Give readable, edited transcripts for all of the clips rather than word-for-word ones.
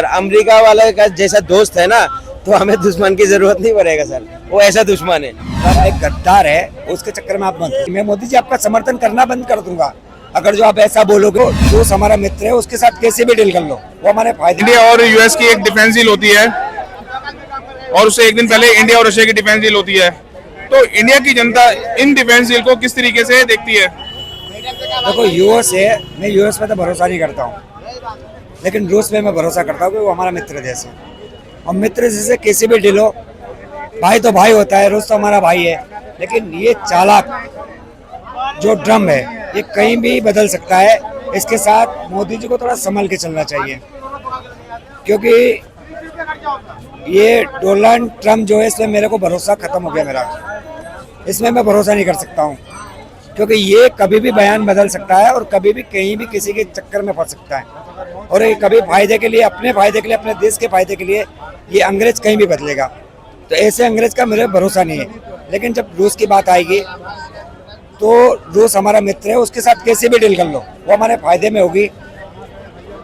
America वाले का जैसा दोस्त है ना, तो हमें दुश्मन की जरूरत नहीं पड़ेगा सर। वो ऐसा दुश्मन है। अब एक गद्दार है, उसके चक्कर में आप मत। मैं मोदी जी आपका समर्थन करना बंद कर दूंगा अगर जो आप ऐसा बोलोगे। जो हमारा मित्र है उसके साथ कैसे भी डील कर लो, वो हमारे फायदे। इंडिया और यूएस की एक डिफेंस डील होती है और उससे एक दिन पहले इंडिया और रशिया की डिफेंस डील होती है। तो इंडिया की जनता इन डिफेंस डील को किस तरीके से देखती है? देखो यूएस है, मैं यूएस पे तो भरोसा नहीं करता हूँ, लेकिन रूस पे मैं भरोसा करता हूँ कि वो हमारा मित्र जैसे, और मित्र जैसे किसी भी डील हो, भाई तो भाई होता है, रूस तो हमारा भाई है। लेकिन ये चालाक जो ड्रम है ये कहीं भी बदल सकता है। इसके साथ मोदी जी को थोड़ा संभल के चलना चाहिए, क्योंकि ये डोनाल्ड ट्रम्प जो है इसमें मेरे को भरोसा खत्म हो गया मेरा। इसमें मैं भरोसा नहीं कर सकता हूँ, क्योंकि ये कभी भी बयान बदल सकता है और कभी भी कहीं भी किसी के चक्कर में फंस सकता है। और ये कभी फायदे के लिए, अपने फायदे के लिए, अपने देश के फायदे के लिए ये अंग्रेज कहीं भी बदलेगा। तो ऐसे अंग्रेज का मेरे भरोसा नहीं है। लेकिन जब रूस की बात आएगी तो रूस हमारा मित्र है, उसके साथ कैसे भी डील कर लो वो हमारे फायदे में होगी।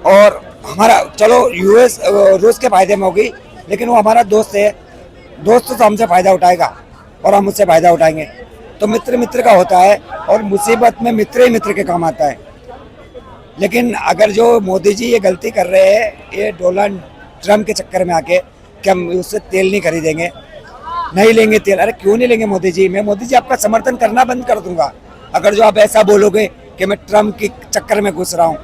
और हमारा चलो यूएस रूस के फायदे में होगी, लेकिन वो हमारा दोस्त है। दोस्त तो हमसे फायदा उठाएगा और हम उससे फायदा उठाएंगे। तो मित्र मित्र का होता है, और मुसीबत में मित्र ही मित्र के काम आता है। लेकिन अगर जो मोदी जी ये गलती कर रहे हैं, ये डोनाल्ड ट्रम्प के चक्कर में आके कि हम उससे तेल नहीं खरीदेंगे, नहीं लेंगे तेल। अरे क्यों नहीं लेंगे मोदी जी? मैं मोदी जी आपका समर्थन करना बंद कर दूंगा अगर जो आप ऐसा बोलोगे कि मैं ट्रम्प के चक्कर में घुस रहा हूँ।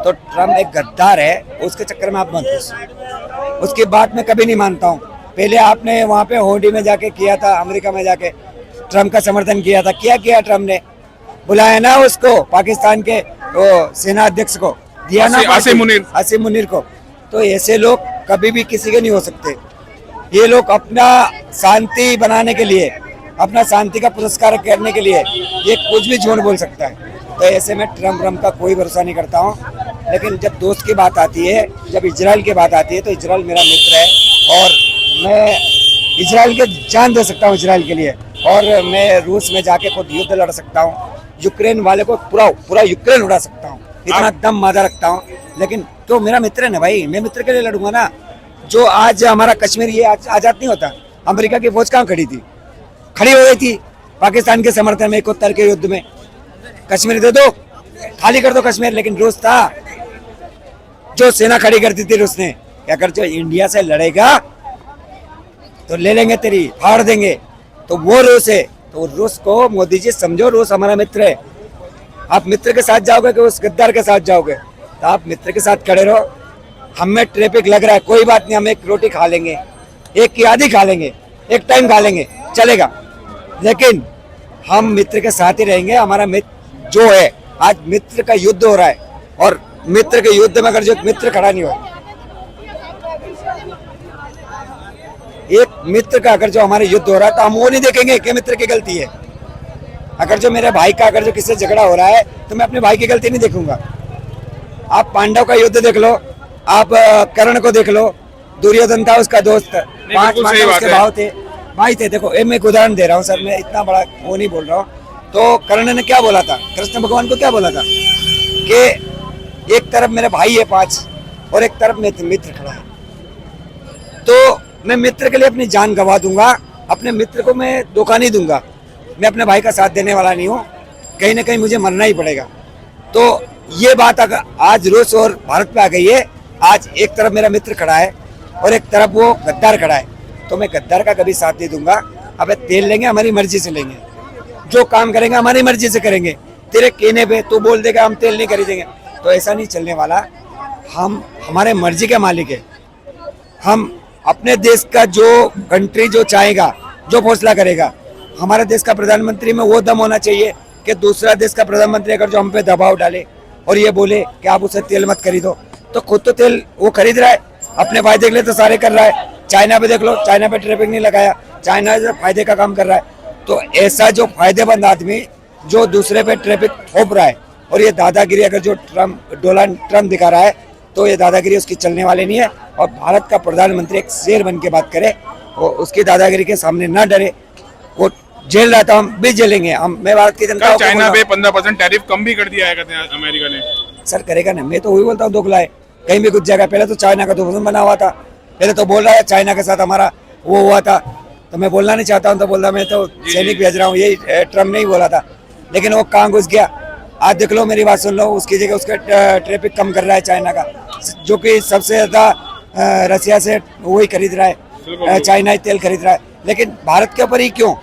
तो ट्रम्प एक गद्दार है, उसके चक्कर में आप मत घुसो। उसकी बात मैं कभी नहीं मानता हूँ। पहले आपने वहाँ पे होडी में जाके किया था, अमेरिका में जाके ट्रम्प का समर्थन किया था। क्या किया ट्रम्प ने? बुलाया ना उसको, पाकिस्तान के वो सेना अध्यक्ष को दिया ना, आसिम मुनीर को। तो ऐसे लोग कभी भी किसी के नहीं हो सकते। ये लोग अपना शांति बनाने के लिए, अपना शांति का पुरस्कार करने के लिए ये कुछ भी झूठ बोल सकता है। तो ऐसे में ट्रम्प का कोई भरोसा नहीं करता हूँ। लेकिन जब दोस्त की बात आती है, जब इजराइल की बात आती है, तो इजराइल मेरा मित्र है और मैं इजराइल के जान दे सकता हूँ इजराइल के लिए। और मैं रूस में जाके खुद युद्ध लड़ सकता हूँ, यूक्रेन वाले को पूरा यूक्रेन उड़ा सकता हूँ, इतना दम मादा रखता हूँ। लेकिन तो मेरा मित्र है ना भाई, मैं मित्र के लिए लड़ूंगा ना। जो आज हमारा कश्मीर ये आजाद नहीं होता, अमेरिका की फौज कहाँ खड़ी थी? खड़ी हो गई थी पाकिस्तान के समर्थन में 71 के युद्ध में। कश्मीर दे दो, खाली कर दो कश्मीर। लेकिन रूस था जो सेना खड़ी करती थी रूस ने। अगर जो इंडिया से लड़ेगा तो ले लेंगे, तेरी फाड़ देंगे। तो वो रूस है। तो रूस को मोदी जी समझो, रूस हमारा मित्र है। आप मित्र के साथ जाओगे कि उस गद्दार के साथ जाओगे? तो आप मित्र के साथ खड़े रहो। हमें ट्रैफिक लग रहा है, कोई बात नहीं, हम एक रोटी खा लेंगे, एक की आधी खा लेंगे, एक टाइम खा लेंगे, चलेगा। लेकिन हम मित्र के साथ ही रहेंगे। हमारा मित्र जो है, आज मित्र का युद्ध हो रहा है, और मित्र के युद्ध में अगर जो मित्र खड़ा नहीं हो, एक मित्र का अगर जो हमारे युद्ध हो रहा है, तो हम वो नहीं देखेंगे कि मित्र की गलती है। अगर जो मेरे भाई का अगर जो किससे झगड़ा हो रहा है, तो मैं अपने भाई की गलती नहीं देखूंगा। आप पांडव का युद्ध देख लो, आप कर्ण को देख लो, दुर्योधन था उसका दोस्त, 5 उसके भाई थे। देखो मैं एक उदाहरण दे रहा हूँ सर, मैं इतना बड़ा वो नहीं बोल रहा हूँ। तो कर्ण ने क्या बोला था? कृष्ण भगवान को क्या बोला था कि एक तरफ मेरे भाई है 5 और एक तरफ मित्र खड़ा है। तो मैं मित्र के लिए अपनी जान गंवा दूंगा, अपने मित्र को मैं धोखा नहीं दूंगा। मैं अपने भाई का साथ देने वाला नहीं हूँ, कहीं ना कहीं मुझे मरना ही पड़ेगा। तो ये बात अगर आज रूस और भारत पे आ गई है, आज एक तरफ मेरा मित्र खड़ा है और एक तरफ वो गद्दार खड़ा है, तो मैं गद्दार का कभी साथ नहीं दूंगा। अब तेल लेंगे हमारी मर्जी से लेंगे, जो काम करेंगे हमारी मर्जी से करेंगे। तेरे कहने पे तू बोल देगा हम तेल नहीं खरीदेंगे, तो ऐसा नहीं चलने वाला। हम हमारे मर्जी के मालिक है। हम अपने देश का जो कंट्री जो चाहेगा, जो फैसला करेगा, हमारे देश का प्रधानमंत्री में वो दम होना चाहिए कि दूसरा देश का प्रधानमंत्री अगर जो हम पे दबाव डाले और ये बोले कि आप उसे तेल मत खरीदो, तो खुद तो तेल वो खरीद रहा है, अपने फायदे के लिए तो सारे कर रहा है। चाइना पे देख लो, चाइना पे ट्रैफिक नहीं लगाया, चाइना जो फायदे का काम कर रहा है। तो ऐसा जो फायदेमंद आदमी जो दूसरे पे ट्रैफिक थोप रहा है, और ये दादागिरी अगर जो डोनाल्ड ट्रम्प दिखा रहा है, तो ये दादागिरी उसकी चलने वाली नहीं है। और भारत का प्रधानमंत्री एक शेर बन के बात करे, और उसकी दादागिरी के सामने ना डरे। वो जेल रहा था, हम भी जेलेंगे। हम मैं भारत की जनता चाइना पे 15% टैरिफ कम भी कर दिया है कहते हैं अमेरिका ने। सर करेगा ना, मैं तो वही बोलता हूँ दोगला है। कहीं भी कुछ जगह। पहले तो चाइना का दुश्मन बना हुआ था, पहले तो बोल रहा है चाइना के साथ हमारा वो हुआ था, तो मैं बोलना नहीं चाहता हूँ, तो बोल रहा मैं तो सैनिक भेज रहा हूँ, यही ट्रम्प ने ही बोला था। लेकिन वो कहाँ घुस गया, आज देख लो, मेरी बात सुन लो, उसकी जगह उसका ट्रैफिक कम कर रहा है चाइना का, जो कि सबसे ज़्यादा रसिया से वही खरीद रहा है, चाइना ही तेल खरीद रहा है। लेकिन भारत के ऊपर ही क्यों?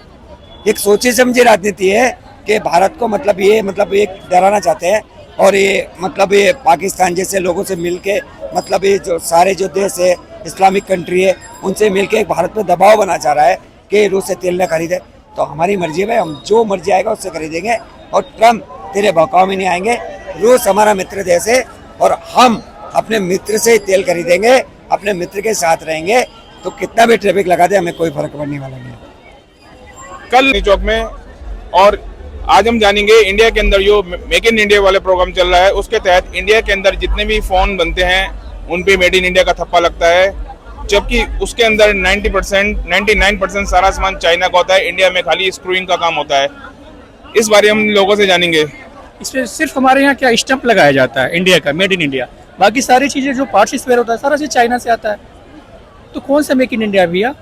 एक सोची समझी राजनीति है कि भारत को मतलब एक डराना चाहते हैं, और ये मतलब ये पाकिस्तान जैसे लोगों से मिलके, मतलब ये जो सारे जो देश है इस्लामिक कंट्री है, उनसे मिलके भारत पे दबाव बना चाह रहा है कि रूस से तेल न खरीदे। तो हमारी मर्जी है भाई, हम जो मर्जी आएगा उससे खरीदेंगे, और ट्रम्प तेरे बहकाव में नहीं आएंगे। रूस हमारा मित्र देश है, और हम अपने मित्र से ही तेल खरीदेंगे, अपने मित्र के साथ रहेंगे, तो कितना भी ट्रैफिक लगा दे हमें कोई फर्क पड़ने वाला नहीं है। कल चौक में, और आज हम जानेंगे इंडिया के अंदर जो मेक इन इंडिया वाले प्रोग्राम चल रहा है, उसके तहत इंडिया के अंदर जितने भी फोन बनते हैं उन पे मेड इन इंडिया का थप्पा लगता है, जबकि उसके अंदर 99% सारा सामान चाइना का होता है। इंडिया में खाली स्क्रूइंग का काम होता है। इस बारे हम लोगों से जानेंगे। इसमें सिर्फ हमारे यहाँ क्या स्टैंप लगाया जाता है इंडिया का, मेड इन इंडिया, बाकी सारी चीज़ें जो पार्ट्स स्पेयर होता है सारा चीज़ चाइना से आता है। तो कौन सा मेक इन इंडिया भैया?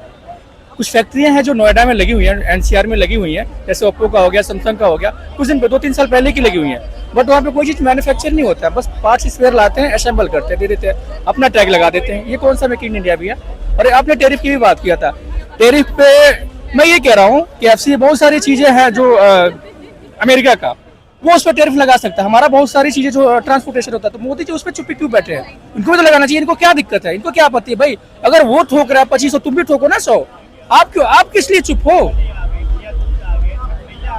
कुछ फैक्ट्रियां हैं जो नोएडा में लगी हुई हैं, एनसीआर में लगी हुई हैं, जैसे ओप्पो का हो गया, सैमसंग का हो गया, कुछ दिन 2-3 साल पहले की लगी हुई हैं, बट वहाँ पे कोई चीज़ मैन्युफैक्चर नहीं होता है, बस पार्ट्स स्पेयर लाते हैं, असेंबल करते हैं, दे देते हैं, अपना टैग लगा देते हैं। ये कौन सा मेक इन इंडिया भैया? और आपने टैरिफ की भी बात किया था, टैरिफ पे मैं ये कह रहा हूँ कि एफसी बहुत सारी चीज़ें हैं जो अमेरिका का, वो उस पर टैरिफ लगा सकता है। हमारा बहुत सारी चीजें जो ट्रांसपोर्टेशन होता है, तो मोदी जी उस पर चुप्पी क्यों बैठे हैं? इनको भी तो लगाना चाहिए। इनको क्या दिक्कत है? इनको क्या आपत्ति है भाई? अगर वो ठोक रहा है 2500, तुम भी ठोको ना 100। आप क्यों, आप किस लिए चुप हो?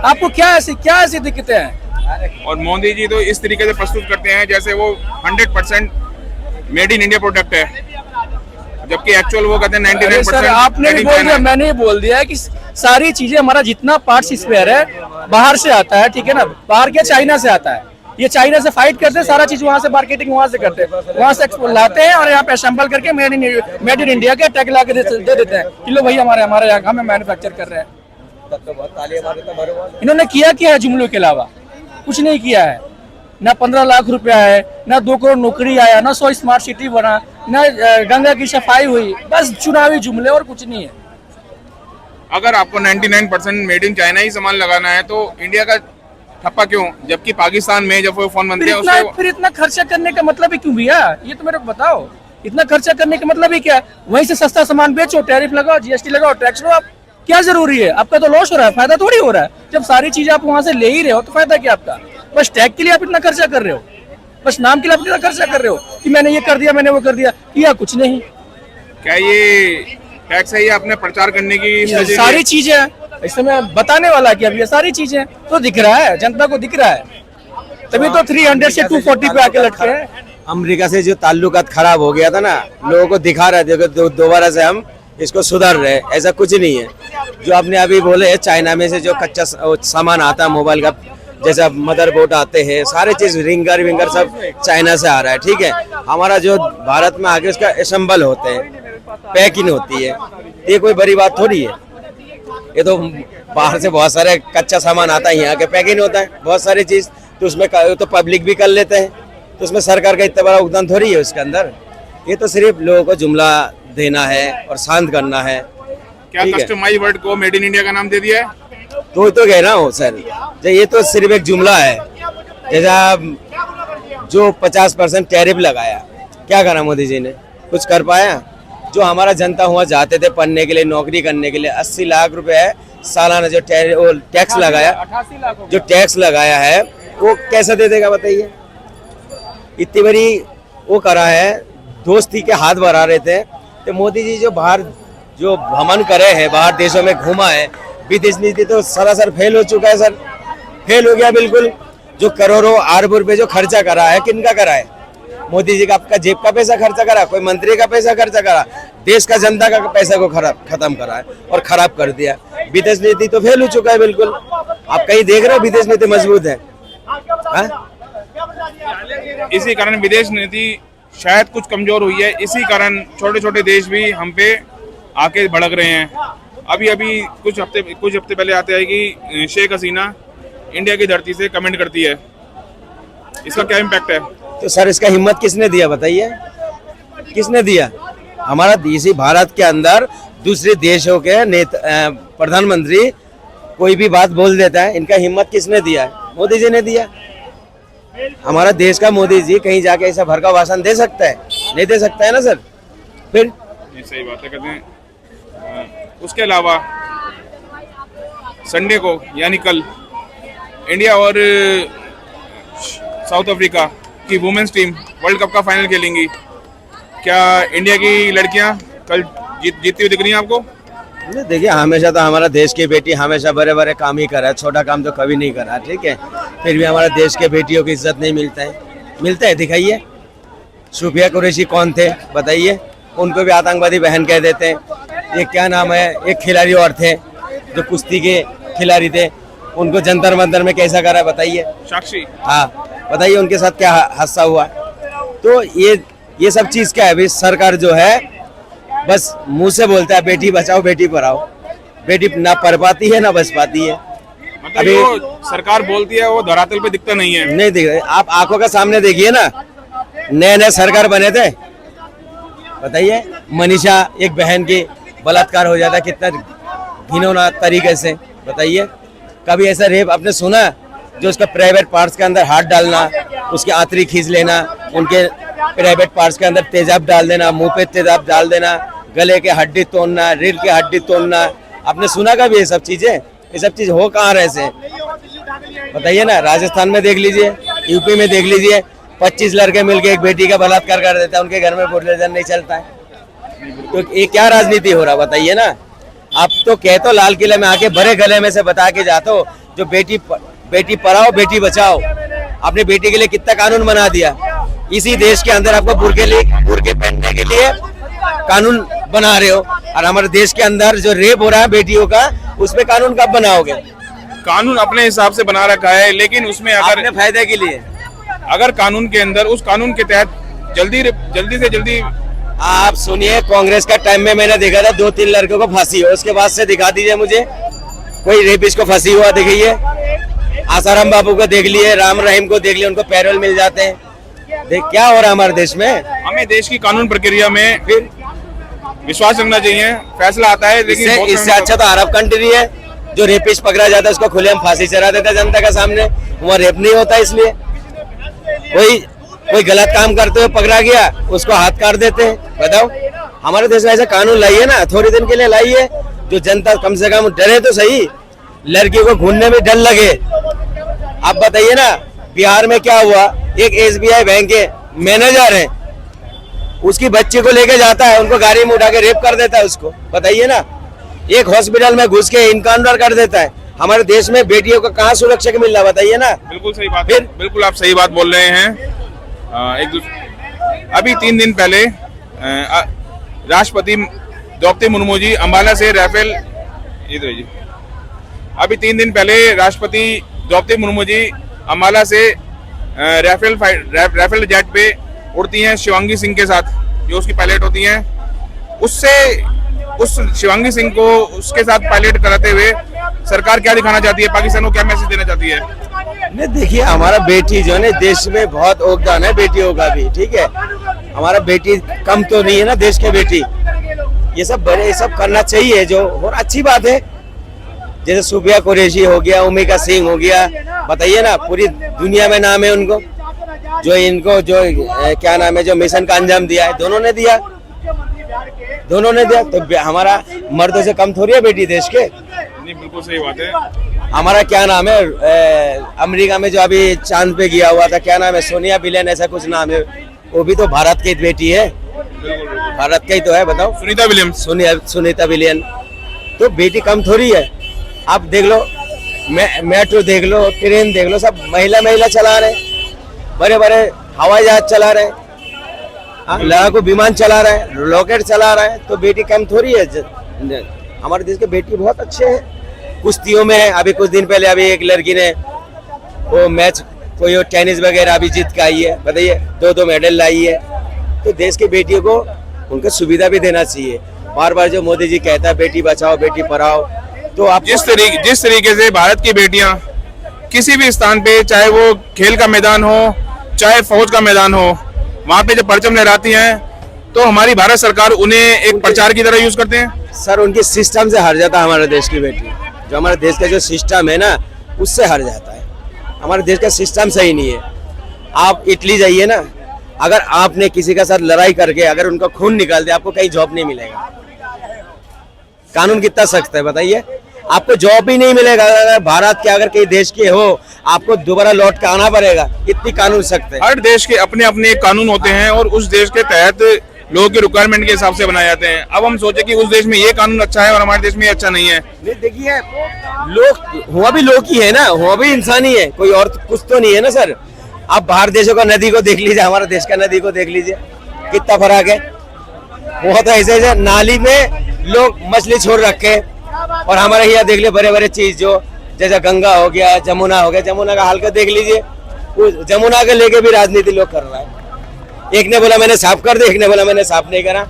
आपको क्या ऐसी दिक्कतें हैं? और मोदी जी तो इस तरीके से प्रस्तुत करते हैं जैसे वो 100% मेड इन इंडिया प्रोडक्ट है, जबकि एक्चुअल वो कहते हैं 99%। सर आपने भी बोल दिया, मैंने बोल दिया कि सारी चीजें, हमारा जितना पार्ट्स स्पेयर है बाहर से आता है, ठीक है ना? बाहर क्या, चाइना से आता है। ये चाइना से फाइट करते हैं, सारा चीज वहां से मार्केटिंग वहां से करते हैं, वहां से एक्सपोर्ट लाते हैं, और यहाँ पे असेंबल करके मेड इन इंडिया के टैग ला के दे देते हैं कि लो भाई हमारे यहाँ हम मैन्युफैक्चर कर रहे हैं। इन्होंने किया क्या है जुमलों के अलावा? कुछ नहीं किया है। ना 15 लाख रुपया है, ना 2 करोड़ नौकरी आया, ना 100 स्मार्ट सिटी बना, ना गंगा की सफाई हुई, बस चुनावी जुमले और कुछ नहीं है। अगर आपको 99% मेड इन चाइना ही सामान लगाना है तो इंडिया का ठप्पा क्यों? जबकि पाकिस्तान में जब वो फोन बनते हैं फिर इतना खर्चा करने का मतलब ही क्यों भैया? ये तो मेरे को बताओ, इतना खर्चा करने का मतलब ही क्या है? वहीं से सस्ता सामान बेचो, टैरिफ लगाओ, जीएसटी लगाओ, टैक्स लो। आप क्या जरूरी है? आपका तो लॉस हो रहा है, फायदा थोड़ी हो रहा है। जब सारी चीजें आप वहां से ले ही रहे हो तो फायदा क्या आपका? बस टैग के लिए आप इतना खर्चा कर रहे हो, बस नाम के लिए आप इतना खर्चा कर रहे हो कि मैंने ये कर दिया, मैंने वो कर दिया, किया कुछ नहीं। क्या ये टैक्स है, ये अपने प्रचार करने की सारी चीजें हैं, इसमें मैं बताने वाला कि अब ये सारी चीजें तो दिख रहा है, जनता को दिख रहा है, तभी तो 300 से 240 पे आके लटके हैं। अमेरिका से जो ताल्लुकात खराब हो गया था ना, लोगों को दिखा रहे थे कि दोबारा से हम इसको सुधार रहे हैं। ऐसा कुछ नहीं है। जो आपने अभी बोले चाइना में से जो कच्चा सामान आता है, मोबाइल का जैसा मदरबोर्ड आते हैं, सारे चीज रिंगर विंगर सब चाइना से आ रहा है, ठीक है। हमारा जो भारत में आगे उसका असेंबल होते हैं, पैकिंग होती है, ये कोई बड़ी बात थोड़ी है। ये तो बाहर से बहुत सारे कच्चा सामान आता है, यहाँ के पैकिंग होता है बहुत सारी चीज, तो उसमें तो पब्लिक भी कर लेते हैं, तो उसमें सरकार का इतना बड़ा योगदान थोड़ी है उसके अंदर। ये तो सिर्फ लोगों को जुमला देना है और शांत करना है। क्या कस्टमाइज वर्ड को मेड इन इंडिया का नाम दे दिया है? तो कह रहा हूँ सर, ये तो सिर्फ एक जुमला है। जैसा जो 50% टैरिफ लगाया, क्या करा मोदी जी ने? कुछ कर पाया? जो हमारा जनता हुआ जाते थे पढ़ने के लिए, नौकरी करने के लिए, 80 लाख रुपए है सालाना जो टैक्स लगाया, जो टैक्स लगाया है वो कैसे दे देगा बताइए? इतनी बड़ी वो करा है, दोस्ती के हाथ बढ़ा रहे थे। तो मोदी जी जो बाहर जो भ्रमण करे हैं, बाहर देशों में घूमा है, विदेश नीति तो सरासर फेल हो चुका है सर, फेल हो गया बिल्कुल। जो करोड़ों अरबों रुपए जो खर्चा करा है, किनका करा है? मोदी जी का आपका जेब का पैसा खर्चा करा, कोई मंत्री का पैसा खर्चा करा, देश का जनता का पैसा को खत्म करा है और खराब कर दिया। विदेश नीति तो फेल हो चुका है बिल्कुल। आप कहीं देख रहे हो विदेश नीति मजबूत है? इसी कारण विदेश नीति शायद कुछ कमजोर हुई है, इसी कारण छोटे छोटे देश भी हम पे आके भड़क रहे हैं। अभी कुछ हफ्ते पहले आते हैं कि शेख हसीना इंडिया की धरती से कमेंट करती है, इसका क्या इम्पैक्ट है? तो सर इसका हिम्मत किसने दिया बताइए, किसने दिया? हमारा इसी भारत के अंदर दूसरे देशों के नेता प्रधानमंत्री कोई भी बात बोल देता है, इनका हिम्मत किसने दिया है? मोदी जी ने दिया। हमारा देश का मोदी जी कहीं जाके ऐसा भड़का भाषण दे सकता है? नहीं दे सकता है ना सर। फिर ये सही बात है, कहते हैं। उसके अलावा संडे को यानी कल इंडिया और साउथ अफ्रीका की वुमेन्स टीम वर्ल्ड कप का फाइनल खेलेंगी। क्या इंडिया की लड़कियां कल जीतती हुई दिख रही हैं आपको? नहीं, देखिए हमेशा तो हमारा देश की बेटी हमेशा बड़े बड़े काम ही करा है, छोटा काम तो कभी नहीं करा, ठीक है। फिर भी हमारा देश के बेटियों की इज्जत नहीं मिलता है। मिलता है, दिखाइए। सुफिया कुरैशी कौन थे बताइए, उनको भी आतंकवादी बहन कह देते हैं। ये क्या नाम है, एक खिलाड़ी और थे जो कुश्ती के खिलाड़ी थे, उनको जंतर मंतर में कैसा करा बताइए। साक्षी, हाँ बताइए उनके साथ क्या हादसा हुआ। तो ये सब चीज क्या है भाई, सरकार जो है बस मुंह से बोलता है बेटी बचाओ बेटी पढ़ाओ, बेटी ना पढ़ पाती है ना बच पाती है। मतलब अभी जो सरकार बोलती है वो धरातल पे दिखता नहीं है। नहीं दिख रहा, आप आंखों का सामने देखिए ना, नए नए सरकार बने थे बताइए, मनीषा एक बहन की बलात्कार हो जाता, कितना घिनौना तरीके से बताइए। कभी ऐसा रेप आपने सुना जो उसका प्राइवेट पार्ट्स के अंदर हाथ डालना, उसकी आंतरी खींच लेना, उनके प्राइवेट पार्ट्स के अंदर तेजाब डाल देना, मुंह पे तेजाब डाल देना, गले के हड्डी तोड़ना, रीढ़ की हड्डी तोड़ना, आपने सुना कभी ये सब चीजें? ये सब चीज हो कहाँ रहे से बताइए ना। राजस्थान में देख लीजिए, यूपी में देख लीजिए, 25 लड़के मिलके एक बेटी का बलात्कार कर देता है, उनके घर में भोजन नहीं चलता है। तो ये क्या राजनीति हो रहा बताइए ना। आप तो कहते हो लाल किले में आके भरे गले में से बता के जाते हो जो बेटी पढ़ाओ बेटी बचाओ, आपने बेटी के लिए कितना कानून बना दिया। इसी देश के अंदर आपको बुर्के पहनने के लिए कानून बना रहे हो, और हमारे देश के अंदर जो रेप हो रहा है बेटियों का, उस पे कानून कब बनाओगे? कानून अपने हिसाब से बना रखा है, लेकिन उसमें अगर अपने फायदे के लिए, अगर कानून के अंदर उस कानून के तहत जल्दी से जल्दी। आप सुनिए, कांग्रेस का टाइम में मैंने देखा था 2-3 लड़कों को फांसी हो, उसके बाद से दिखा दीजिए मुझे कोई रेपिस्ट को फांसी हुआ दिखाइए। आसाराम बाबू को देख लिए, राम रहीम को देख लिए, उनको पैरोल मिल जाते हैं। देख क्या हो रहा है हमारे देश में। हमें देश की कानून प्रक्रिया में फिर विश्वास रखना चाहिए, फैसला आता है, लेकिन इससे अच्छा तो अरब कंट्री है, जो रेपिस्ट पकड़ा जाता है उसको खुलेआम फांसी चढ़ा देता है जनता के सामने, वहाँ रेप नहीं होता। इसलिए कोई गलत काम करते हुए पकड़ा गया उसको हाथ काट देते हैं। बताओ, हमारे देश में ऐसा कानून लाइए ना, थोड़ी दिन के लिए लाइए, जो जनता कम से कम डरे तो सही, लड़कियों को घूमने में डर लगे। आप बताइए ना, बिहार में क्या हुआ, एक SBI बैंक के मैनेजर है, उसकी बच्ची को लेके जाता है, उनको गाड़ी में उठा के रेप कर देता है उसको, बताइए ना। एक हॉस्पिटल में घुस के इनकाउंटर कर देता है। हमारे देश में बेटियों को कहाँ सुरक्षा मिल रहा बताइए ना। बिल्कुल सही बात है, बिल्कुल आप सही बात बोल रहे हैं। अभी 3 दिन पहले राष्ट्रपति द्रौपदी मुर्मू जी अम्बाला से राफेल, अभी 3 दिन पहले राष्ट्रपति द्रौपदी मुर्मू जी अम्बाला से राफेल जेट पे उड़ती हैं शिवांगी सिंह के साथ, जो उसकी पायलट होती हैं। उस शिवांगी सिंह को उसके साथ पायलट कराते हुए सरकार क्या दिखाना चाहती है, पाकिस्तान को क्या मैसेज देना चाहती है? नहीं देखिए, हमारा बेटी जो है ना, देश में बहुत योगदान है बेटियों का भी, ठीक है। हमारा बेटी कम तो नहीं है ना, देश के बेटी। ये सब करना चाहिए, जो और अच्छी बात है। जैसे सुफिया कुरैशी हो गया, उमिका सिंह हो गया, बताइए ना, पूरी दुनिया में नाम है उनको, जो इनको जो क्या नाम है, जो मिशन का अंजाम दिया है, दोनों ने दिया। तो हमारा मर्दों से कम थोड़ी है बेटी देश के। नहीं, बिल्कुल सही बात है। हमारा क्या नाम है, अमेरिका में जो अभी चांद पे गया हुआ था, क्या नाम है, सोनिया विलियन ऐसा कुछ नाम है, वो भी तो भारत की बेटी है, भारत का ही तो है। बताओ, सुनीता विलियम्स, सुनीता विलियन। तो बेटी कम थोड़ी है। आप देख लो, मेट्रो देख लो, ट्रेन देख लो, सब महिला चला रहे, बड़े बड़े हवाई जहाज चला रहे, लड़ाकू विमान चला रहे हैं, रॉकेट चला रहे हैं। तो बेटी कम थोड़ी है। हमारे देश के बेटी बहुत अच्छे हैं। कुश्तियों में अभी कुछ दिन पहले अभी एक लड़की ने वो मैच कोई टेनिस वगैरह अभी जीत के आई है, बताइए 2 मेडल लाई है। तो देश की बेटियों को उनको सुविधा भी देना चाहिए। बार बार जो मोदी जी कहता है बेटी बचाओ बेटी पढ़ाओ, तो आप जिस तरीके से भारत की बेटियां किसी भी स्थान पे, चाहे वो खेल का मैदान हो, चाहे फौज का मैदान हो, वहां पे जब परचम लहराती हैं तो हमारी भारत सरकार उन्हें एक प्रचार की तरह यूज करते हैं। सर उनके सिस्टम से हार जाता है हमारे देश की बेटी। जो हमारे देश का जो सिस्टम है ना, उससे हार जाता है। हमारे देश का सिस्टम सही नहीं है। आप इटली जाइए ना, अगर आपने किसी के साथ लड़ाई करके अगर उनका खून निकाल दिया, आपको कहीं जॉब नहीं मिलेगा। कानून कितना सख्त है बताइए, आपको जॉब ही नहीं मिलेगा। अगर भारत के अगर कहीं देश के हो, आपको दोबारा लौट के आना पड़ेगा। इतनी कानून सख्त है। हर देश के अपने अपने कानून होते हैं और उस देश के तहत लोगों के रिक्वायरमेंट के हिसाब से बनाए जाते हैं। अब हम सोचे कि उस देश में ये कानून अच्छा है और हमारे देश में ये अच्छा नहीं है। नहीं देखिए, लोग हुआ भी लोग ही है ना, हुआ भी इंसान ही है, कोई और कुछ तो नहीं है ना सर। आप बाहर देशों का नदी को देख लीजिए, हमारे देश का नदी को देख लीजिए, कितना फर्क है। वो तो ऐसे नाली में लोग मछली छोड़ रखे, और हमारे यहाँ देख लीजिए बड़े बड़े चीज जो जैसे गंगा हो गया, जमुना हो गया, जमुना का हाल का देख लीजिए। जमुना के लेके भी राजनीति लोग कर रहा है। एक ने बोला मैंने साफ कर दिया, एक ने बोला मैंने साफ नहीं करा।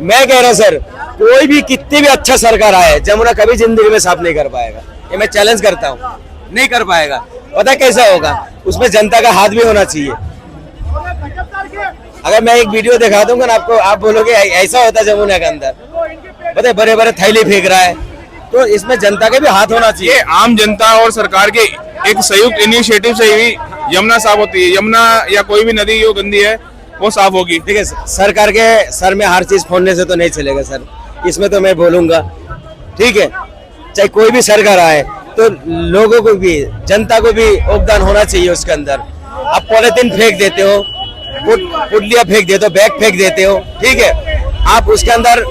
मैं कह रहा हूं सर, कोई भी कितनी भी अच्छा सरकार आए, जमुना कभी जिंदगी में साफ नहीं कर पाएगा। ये मैं चैलेंज करता हूँ, नहीं कर पाएगा। पता कैसा होगा, उसमें जनता का हाथ भी होना चाहिए। अगर मैं एक वीडियो दिखा दूंगा ना आपको, आप बोलोगे ऐसा होता जमुना के अंदर, पता बड़े बड़े थैली फेंक रहा है, तो इसमें जनता के भी हाथ होना चाहिए। आम जनता और सरकार के एक संयुक्त इनिशिएटिव से ही यमुना साफ होती है। यमुना या कोई भी नदी जो गंदी है वो साफ होगी। ठीक है, सरकार के सर में हर चीज फोड़ने से तो नहीं चलेगा सर, इसमें तो मैं बोलूंगा। ठीक है, चाहे कोई भी सरकार आए तो लोगों को भी, जनता को भी योगदान होना चाहिए उसके अंदर। आप पॉलिथीन फेंक देते हो, पुडलिया फेंक देते हो, बैग फेंक देते हो, ठीक है, आप उसके अंदर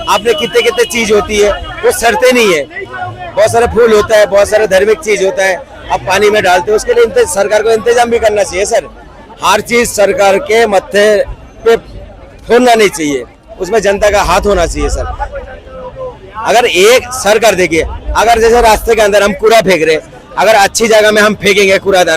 आपने कितने कितने चीज होती है, वो सड़ते नहीं है। बहुत सारे फूल होता है, बहुत सारे धार्मिक चीज होता है, आप पानी में डालते हो, उसके लिए सरकार को इंतजाम भी करना चाहिए सर। हर चीज सरकार के मत्थे पे फोड़ना नहीं चाहिए, उसमें जनता का हाथ होना चाहिए सर। अगर एक सरकार देखिए, अगर जैसे रास्ते के अंदर हम कूड़ा फेंक रहे, अगर अच्छी जगह में हम फेंकेंगे कूड़ादान